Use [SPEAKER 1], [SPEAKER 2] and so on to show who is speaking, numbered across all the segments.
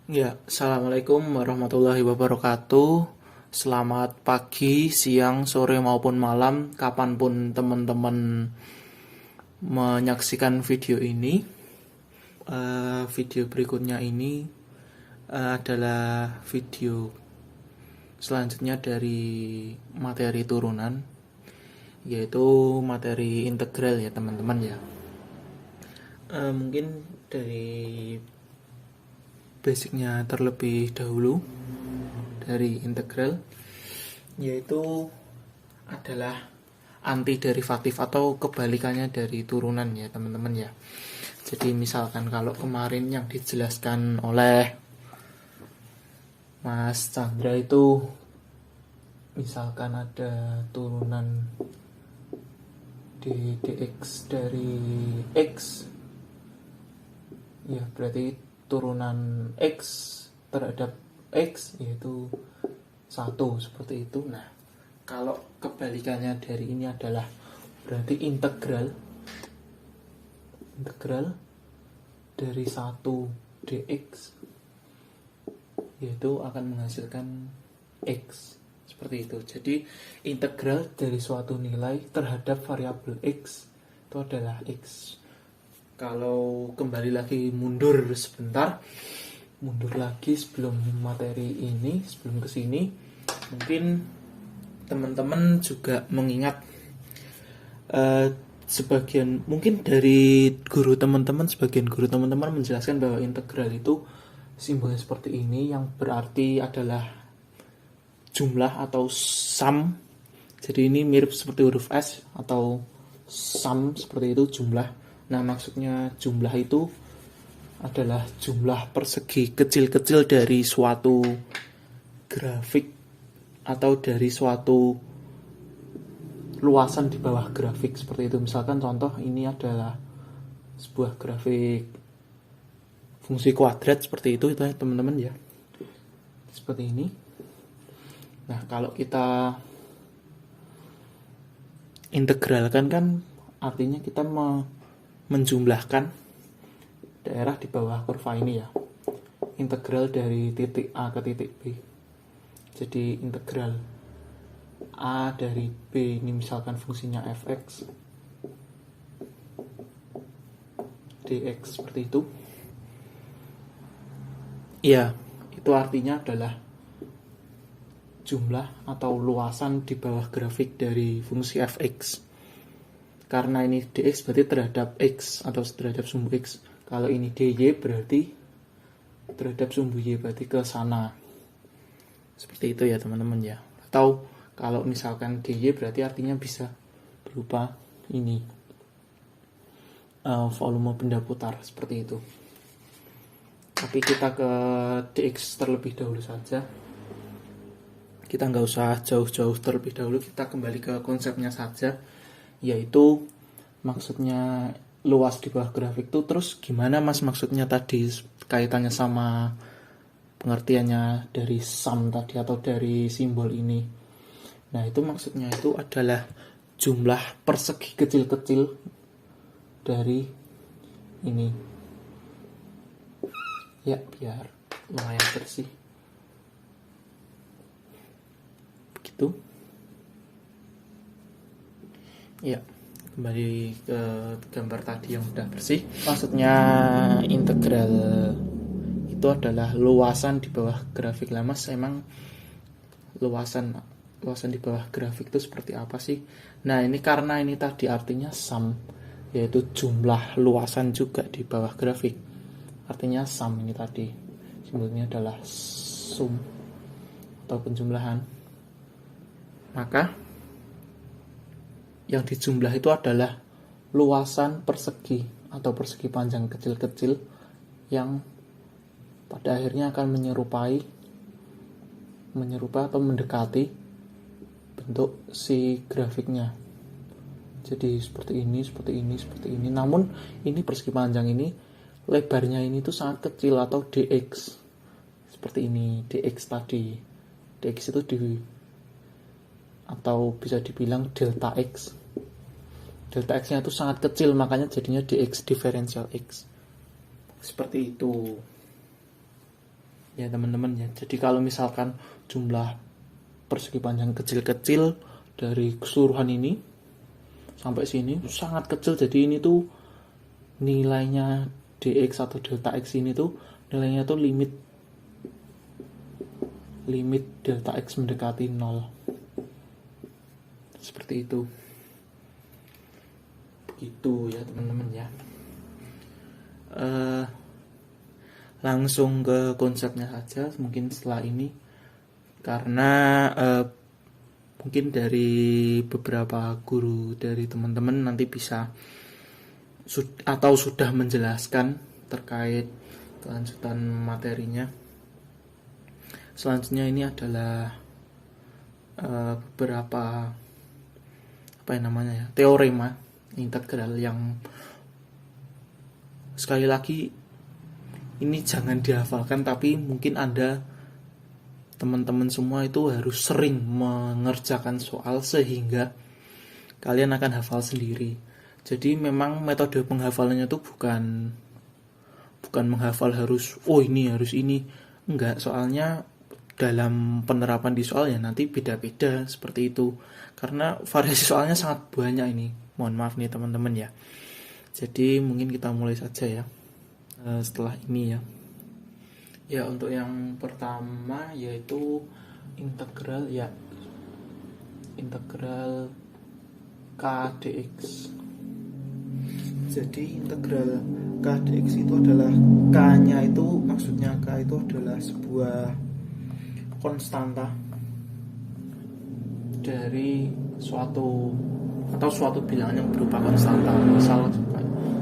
[SPEAKER 1] Ya, Assalamualaikum warahmatullahi wabarakatuh. Selamat pagi, siang, sore maupun malam, kapanpun teman-teman menyaksikan video ini. Video berikutnya ini adalah video selanjutnya dari materi turunan, yaitu materi integral ya teman-teman ya. Mungkin dari basicnya terlebih dahulu dari integral, yaitu adalah anti derivatif atau kebalikannya dari turunan ya teman-teman ya. Jadi misalkan kalau kemarin yang dijelaskan oleh Mas Chandra itu, misalkan ada turunan dx dari x, ya berarti turunan x terhadap x yaitu 1 seperti itu. Nah, kalau kebalikannya dari ini adalah berarti integral dari 1 dx yaitu akan menghasilkan x seperti itu. Jadi integral dari suatu nilai terhadap variabel x itu adalah x. Kalau kembali lagi mundur lagi sebelum materi ini, sebelum kesini, mungkin teman-teman juga mengingat mungkin dari sebagian guru teman-teman menjelaskan bahwa integral itu simbolnya seperti ini, yang berarti adalah jumlah atau sum. Jadi ini mirip seperti huruf S atau sum, seperti itu, jumlah. Nah, maksudnya jumlah itu adalah jumlah persegi kecil-kecil dari suatu grafik atau dari suatu luasan di bawah grafik seperti itu. Misalkan contoh ini adalah sebuah grafik fungsi kuadrat seperti itu ya teman-teman ya, seperti ini. Nah, kalau kita integralkan kan artinya kita menjumlahkan daerah di bawah kurva ini ya. Integral dari titik A ke titik B. Jadi integral A dari B ini misalkan fungsinya fx dx seperti itu. Ya, itu artinya adalah jumlah atau luasan di bawah grafik dari fungsi fx. Karena ini dx berarti terhadap x atau terhadap sumbu x. Kalau ini dy berarti terhadap sumbu y, berarti ke sana. Seperti itu ya teman-teman ya. Atau kalau misalkan dy berarti artinya bisa berupa ini, volume benda putar seperti itu. Tapi kita ke dx terlebih dahulu saja. Kita nggak usah jauh-jauh terlebih dahulu. Kita kembali ke konsepnya saja, yaitu maksudnya luas di bawah grafik itu. Terus gimana mas maksudnya tadi kaitannya sama pengertiannya dari sum tadi atau dari simbol ini? Nah, itu maksudnya itu adalah jumlah persegi kecil-kecil dari ini ya, biar lumayan bersih begitu ya. Kembali ke gambar tadi yang sudah bersih. Maksudnya integral itu adalah luasan di bawah grafik. Lah mas, emang luasan di bawah grafik itu seperti apa sih? Nah, ini karena ini tadi artinya sum, yaitu jumlah luasan juga di bawah grafik. Artinya sum ini tadi simbolnya adalah sum atau penjumlahan. Maka yang dijumlah itu adalah luasan persegi atau persegi panjang kecil-kecil yang pada akhirnya akan menyerupai atau mendekati bentuk si grafiknya. Jadi seperti ini. Namun ini persegi panjang ini lebarnya ini tuh sangat kecil atau dx. Seperti ini, dx tadi. Dx itu atau bisa dibilang delta x. Delta x-nya itu sangat kecil, makanya jadinya dx diferensial x. Seperti itu. ya teman-teman ya. Jadi kalau misalkan jumlah persegi panjang kecil-kecil dari keseluruhan ini sampai sini sangat kecil, jadi ini tuh nilainya dx atau delta x ini tuh nilainya tuh limit delta x mendekati 0, seperti itu. Begitu ya teman-teman ya. Langsung ke konsepnya saja mungkin setelah ini, karena mungkin dari beberapa guru dari teman-teman nanti bisa atau sudah menjelaskan terkait kelanjutan materinya. Selanjutnya ini adalah beberapa teorema integral yang sekali lagi ini jangan dihafalkan, tapi mungkin Anda teman-teman semua itu harus sering mengerjakan soal sehingga kalian akan hafal sendiri. Jadi memang metode penghafalannya itu bukan menghafal harus ini harus ini, enggak, soalnya dalam penerapan di soal ya nanti beda-beda seperti itu, karena variasi soalnya sangat banyak ini. Mohon maaf nih teman-teman ya. Jadi mungkin kita mulai saja ya setelah ini ya. Ya, untuk yang pertama yaitu integral k dx. Jadi integral k dx itu adalah k-nya itu, maksudnya k itu adalah sebuah konstanta dari suatu bilangan yang berupa konstanta. Misal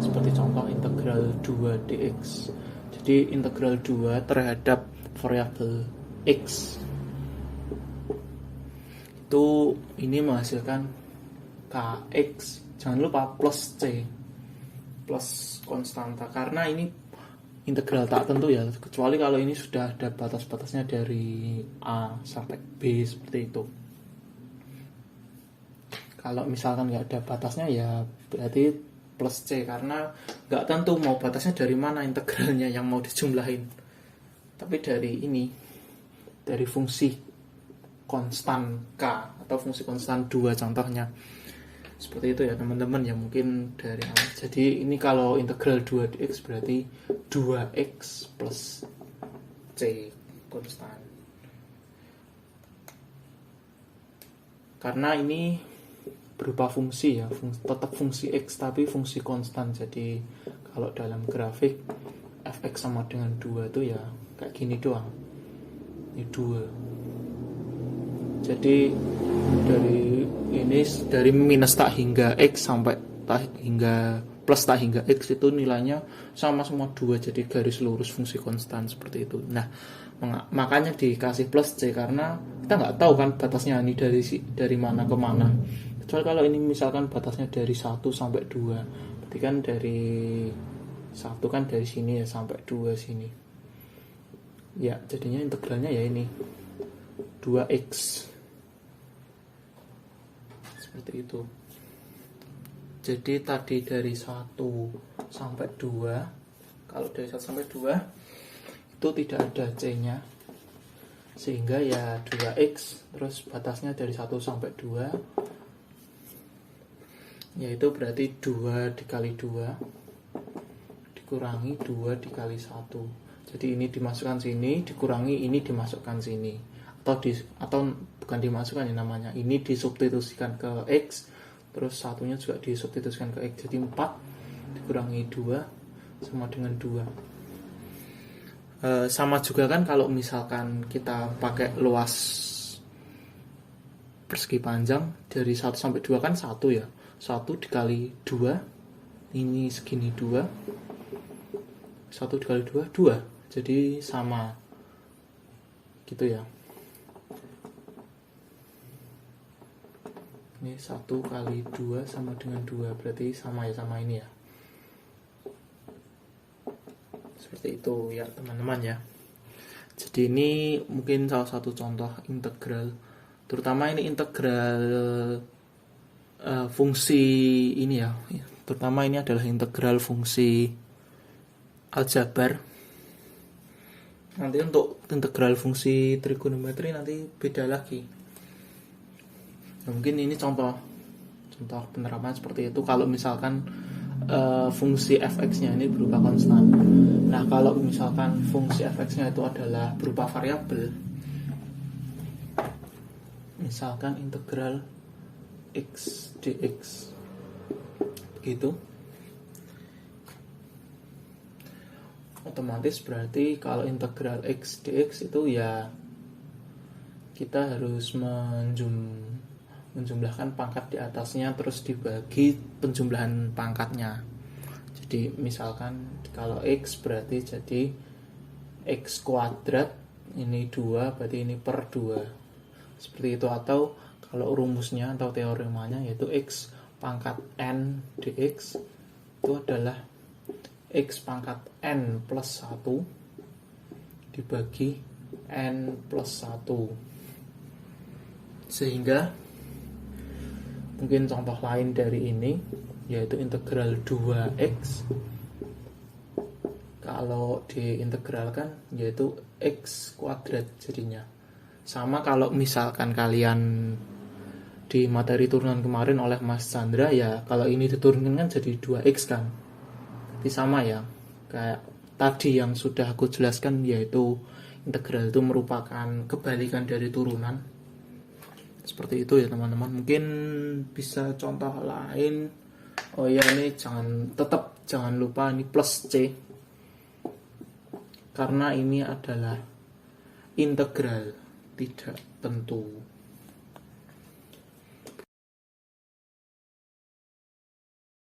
[SPEAKER 1] seperti contoh integral 2 dx. Jadi integral 2 terhadap variabel x itu ini menghasilkan kx, jangan lupa plus c, plus konstanta, karena ini integral tak tentu ya, kecuali kalau ini sudah ada batas-batasnya dari a sampai b seperti itu. Kalau misalkan nggak ada batasnya ya berarti plus c, karena nggak tentu mau batasnya dari mana integralnya yang mau dijumlahin, tapi dari fungsi konstan k atau fungsi konstan 2 contohnya. Seperti itu ya teman-teman ya, mungkin dari awal. Jadi ini kalau integral 2 dx berarti 2x plus c konstan, karena ini berupa fungsi ya, tetap fungsi x tapi fungsi konstan. Jadi kalau dalam grafik fx sama dengan 2 itu ya kayak gini doang, ini 2. Jadi dari minus tak hingga x sampai tak hingga plus tak hingga x itu nilainya sama semua 2, jadi garis lurus fungsi konstan seperti itu. Nah, makanya dikasih plus c, karena kita nggak tahu kan batasnya ini dari mana ke mana. Kecuali kalau ini misalkan batasnya dari 1 sampai 2, berarti kan dari 1 kan dari sini ya sampai 2 sini. Ya, jadinya integralnya ya ini 2x. Seperti itu. Jadi tadi dari 1 sampai 2, kalau dari 1 sampai 2 itu tidak ada c-nya, sehingga ya 2x, terus batasnya dari 1 sampai 2, yaitu berarti 2 dikali 2 dikurangi 2 dikali 1. Jadi ini dimasukkan sini, dikurangi ini dimasukkan sini, atau bukan dimasukkan ya namanya, ini disubstitusikan ke x, terus satunya juga disubstitusikan ke x. Jadi 4 dikurangi 2 sama dengan 2. Sama juga kan kalau misalkan kita pakai luas persegi panjang dari 1 sampai 2 kan 1 ya, 1 dikali 2, ini segini 2, 1 dikali 2, 2, jadi sama gitu ya. Ini 1 kali 2 sama dengan 2, berarti sama ya, sama ini ya. Seperti itu ya teman-teman ya. Jadi ini mungkin salah satu contoh integral, terutama ini integral fungsi ini ya, terutama ini adalah integral fungsi aljabar Nanti untuk integral fungsi trigonometri nanti beda lagi. Nah, mungkin ini contoh penerapan seperti itu kalau misalkan fungsi fx-nya ini berupa konstan. Nah, kalau misalkan fungsi fx-nya itu adalah berupa variabel, misalkan integral x dx, begitu, otomatis berarti kalau integral x dx itu ya kita harus menjumlahkan pangkat di atasnya terus dibagi penjumlahan pangkatnya. Jadi misalkan kalau x berarti jadi x kuadrat, ini 2 berarti ini per 2 seperti itu. Atau kalau rumusnya atau teoremanya yaitu x pangkat n dx itu adalah x pangkat n plus 1 dibagi n plus 1. Sehingga mungkin contoh lain dari ini yaitu integral 2x, kalau diintegralkan yaitu x kuadrat jadinya. Sama kalau misalkan kalian di materi turunan kemarin oleh Mas Chandra, ya kalau ini diturunkan kan jadi 2x kan. Jadi sama ya kayak tadi yang sudah aku jelaskan, yaitu integral itu merupakan kebalikan dari turunan. Seperti itu ya teman-teman. Mungkin bisa contoh lain. Oh ya, ini jangan lupa ini plus C, karena ini adalah integral tidak tentu.